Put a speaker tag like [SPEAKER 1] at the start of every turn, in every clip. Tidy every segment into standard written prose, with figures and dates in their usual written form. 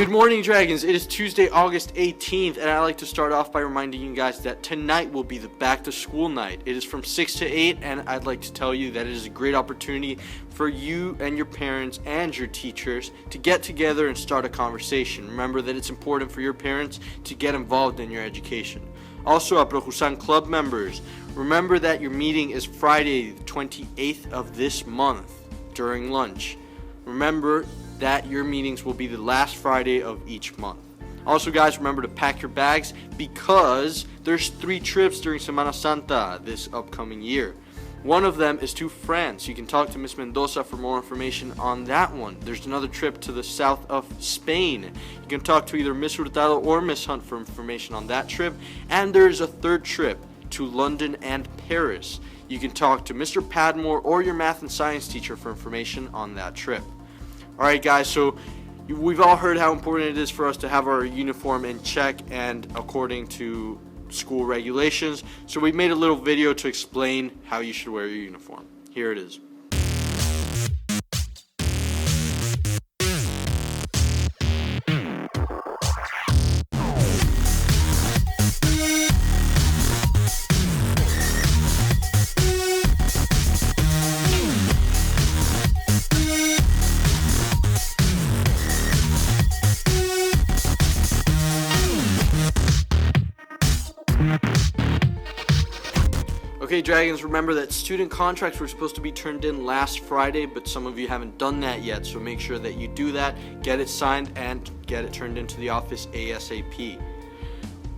[SPEAKER 1] Good morning, Dragons. It is Tuesday, August 18th, and I'd like to start off by reminding you guys that tonight will be the back-to-school night. It is from 6 to 8, and I'd like to tell you that it is a great opportunity for you and your parents and your teachers to get together and start a conversation. Remember that it's important for your parents to get involved in your education. Also, Aprojusan Club members, remember that your meeting is Friday, the 28th of this month during lunch. Remember that your meetings will be the last Friday of each month. Also, guys, remember to pack your bags because there's 3 trips during Semana Santa this upcoming year. One of them is to France. You can talk to Miss Mendoza for more information on that one. There's another trip to the south of Spain. You can talk to either Miss Hurtado or Miss Hunt for information on that trip. And there's a 3rd trip to London and Paris. You can talk to Mr. Padmore or your math and science teacher for information on that trip. Alright guys, so we've all heard how important it is for us to have our uniform in check and according to school regulations. So we made a little video to explain how you should wear your uniform. Here it is. Okay, Dragons, remember that student contracts were supposed to be turned in last Friday, but some of you haven't done that yet, so make sure that you do that, get it signed, and get it turned into the office ASAP.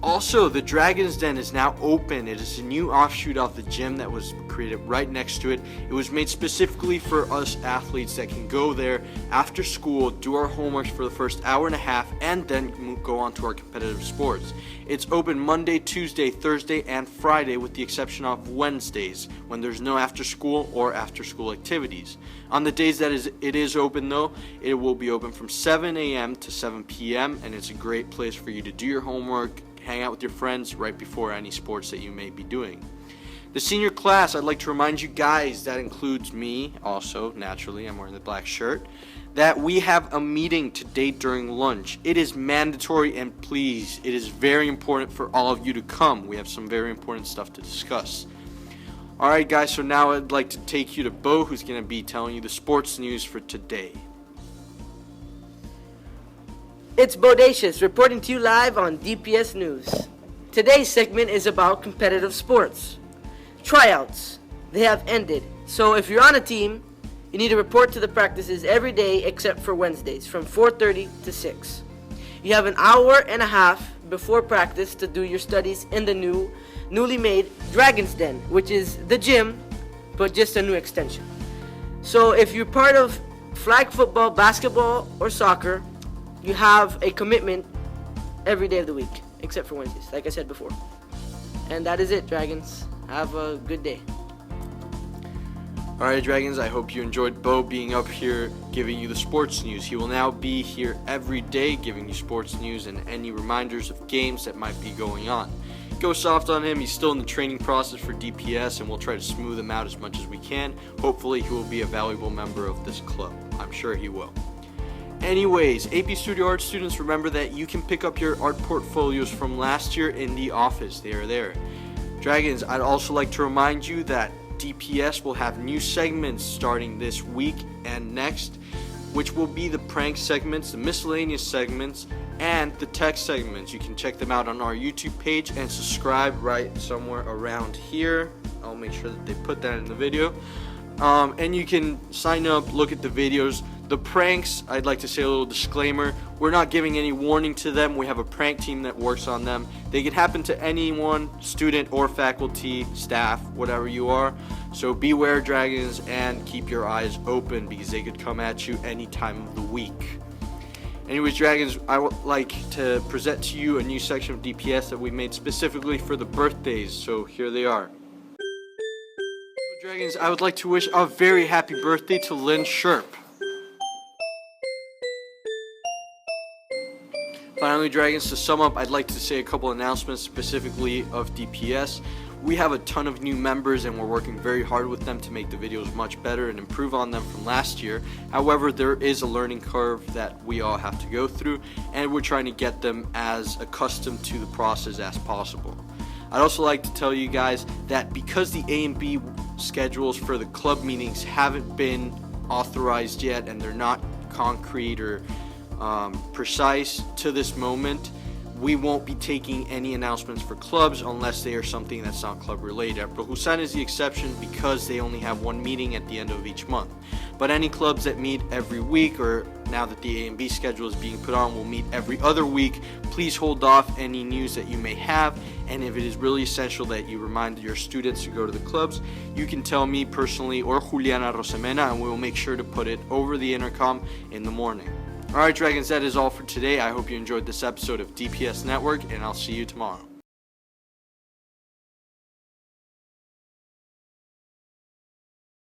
[SPEAKER 1] Also, the Dragon's Den is now open. It is a new offshoot of the gym that was created right next to it. It was made specifically for us athletes that can go there after school, do our homework for the first hour and a half, and then go on to our competitive sports. It's open Monday, Tuesday, Thursday, and Friday with the exception of Wednesdays when there's no after school or after school activities. On the days that it is open though, it will be open from 7 a.m. to 7 p.m. and it's a great place for you to do your homework, hang out with your friends right before any sports that you may be doing. The senior class, I'd like to remind you guys, that includes me also, naturally, I'm wearing the black shirt, that we have a meeting today during lunch. It is mandatory, and please, it is very important for all of you to come. We have some very important stuff to discuss. Alright guys, so now I'd like to take you to Bo, who's going to be telling you the sports news for today.
[SPEAKER 2] It's Bodacious reporting to you live on DPS News. Today's segment is about competitive sports. Tryouts. They have ended. So if you're on a team, you need to report to the practices every day except for Wednesdays from 4:30 to 6. You have an hour and a half before practice to do your studies in the newly made Dragon's Den, which is the gym, but just a new extension. So if you're part of flag football, basketball, or soccer, you have a commitment every day of the week, except for Wednesdays, like I said before. And that is it, Dragons. Have a good day.
[SPEAKER 1] Alright, Dragons, I hope you enjoyed Bo being up here giving you the sports news. He will now be here every day giving you sports news and any reminders of games that might be going on. Go soft on him. He's still in the training process for DPS, and we'll try to smooth him out as much as we can. Hopefully, he will be a valuable member of this club. I'm sure he will. Anyways, AP Studio Art students, remember that you can pick up your art portfolios from last year in the office. They are there. Dragons, I'd also like to remind you that DPS will have new segments starting this week and next, which will be the prank segments, the miscellaneous segments, and the tech segments. You can check them out on our YouTube page and subscribe right somewhere around here. I'll make sure that they put that in the video. And you can sign up, look at the videos. The pranks, I'd like to say a little disclaimer. We're not giving any warning to them. We have a prank team that works on them. They can happen to anyone, student or faculty, staff, whatever you are. So beware, Dragons, and keep your eyes open because they could come at you any time of the week. Anyways, Dragons, I would like to present to you a new section of DPS that we made specifically for the birthdays. So here they are. Dragons, I would like to wish a very happy birthday to Lynn Sherp. Finally, Dragons, to sum up, I'd like to say a couple announcements specifically of DPS. We have a ton of new members and we're working very hard with them to make the videos much better and improve on them from last year. However, there is a learning curve that we all have to go through, and we're trying to get them as accustomed to the process as possible. I'd also like to tell you guys that because the A and B schedules for the club meetings haven't been authorized yet and they're not concrete or precise to this moment, we won't be taking any announcements for clubs unless they are something that's not club related. Prohusan is the exception because they only have one meeting at the end of each month. But any clubs that meet every week, or now that the A and B schedule is being put on, will meet every other week. Please hold off any news that you may have, and if it is really essential that you remind your students to go to the clubs, you can tell me personally or Juliana Rosemena, and we will make sure to put it over the intercom in the morning. Alright, Dragons, that is all for today. I hope you enjoyed this episode of DPS Network, and I'll see you tomorrow.